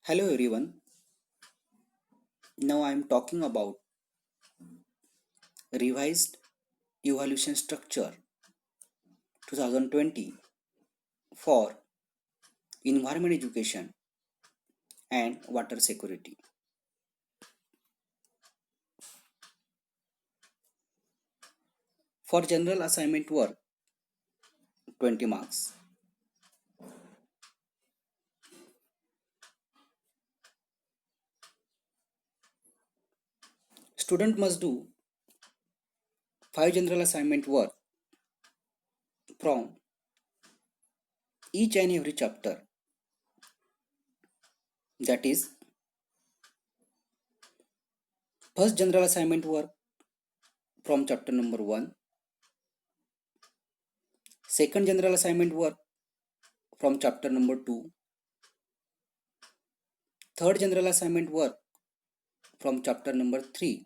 Hello everyone. Now I am talking about revised evaluation structure 2020 for environment education and water security. For general assignment work 20 marks. Student must do 5 general assignment work from each and every chapter. That is, first general assignment work from chapter number 1, second general assignment work from chapter number 2, third general assignment work from chapter number 3,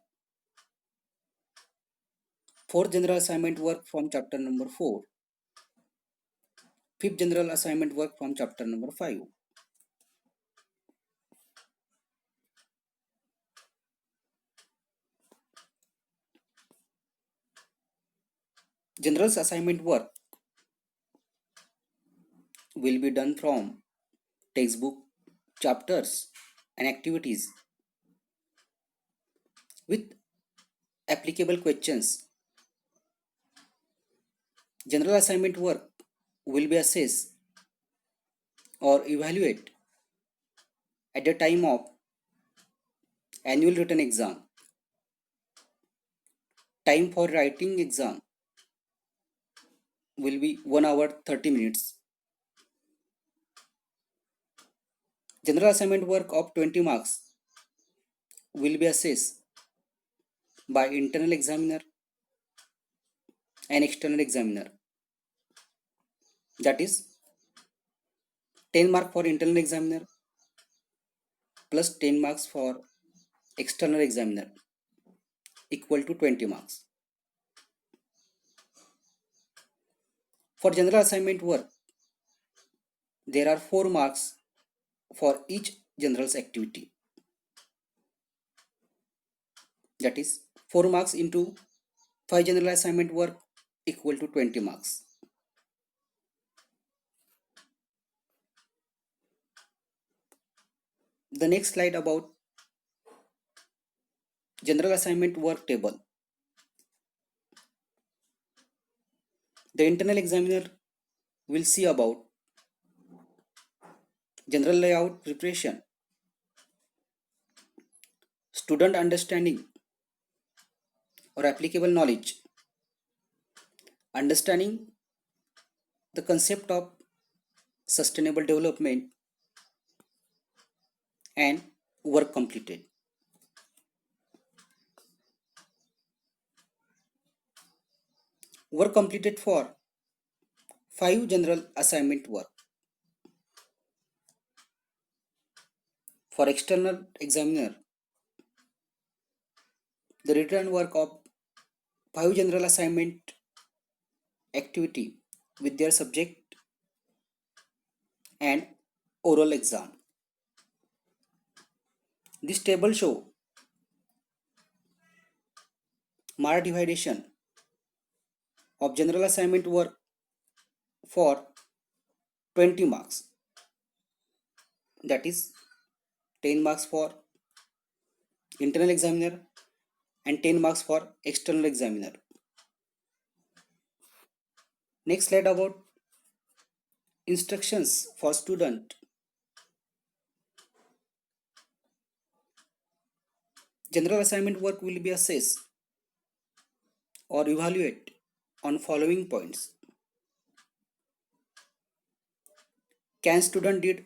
fourth general assignment work from chapter number 4, fifth general assignment work from chapter number 5. General assignment work will be done from textbook, chapters, and activities with applicable questions. General assignment work will be assessed or evaluate at the time of annual written exam. Time for writing exam will be 1 hour 30 minutes. General assignment work of 20 marks will be assessed by internal examiner and external examiner. That is 10 mark for internal examiner plus 10 marks for external examiner equal to 20 marks. For general assignment work, there are 4 marks for each general's activity. That is 4 marks into 5 general assignment work equal to 20 marks. The next slide about general assignment work table. The internal examiner will see about general layout preparation, student understanding or applicable knowledge, understanding the concept of sustainable development, and work completed. Work completed for 5 general assignment work. For external examiner, the written work of 5 general assignment activity with their subject and oral exam. This table show mark division of general assignment work for 20 marks. That is 10 marks for internal examiner and 10 marks for external examiner. Next slide about instructions for student. General assignment work will be assessed or evaluate on following points. Can student did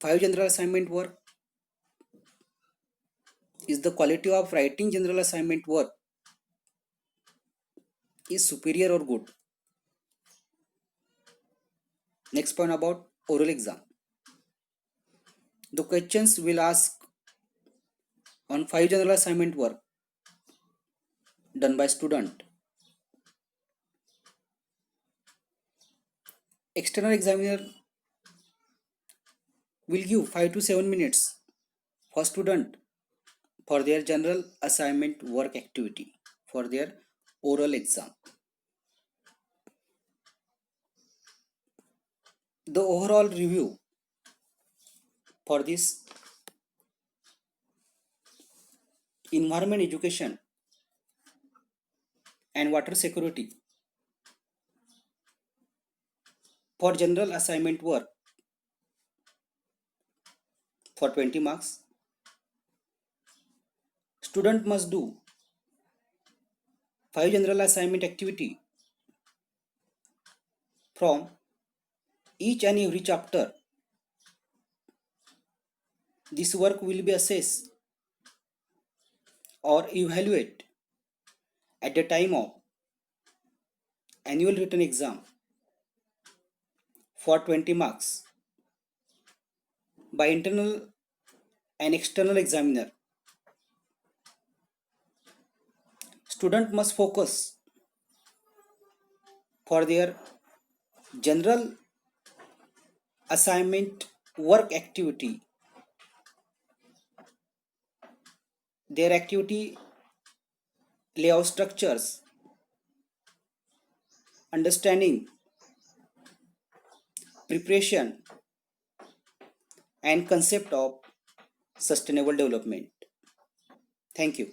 5 general assignment work? Is the quality of writing general assignment work is superior or good? Next point about oral exam. The questions will ask on 5 general assignment work done by student. External examiner will give 5 to 7 minutes for student for their general assignment work activity for their oral exam. The overall review for this environment education and water security for general assignment work for 20 marks, student must do 5 general assignment activity from each and every chapter. This work will be assessed or evaluate at the time of annual written exam for 20 marks by internal and external examiner. Student must focus for their general assignment work activity. Their activity layout structures, understanding, preparation, and concept of sustainable development. Thank you.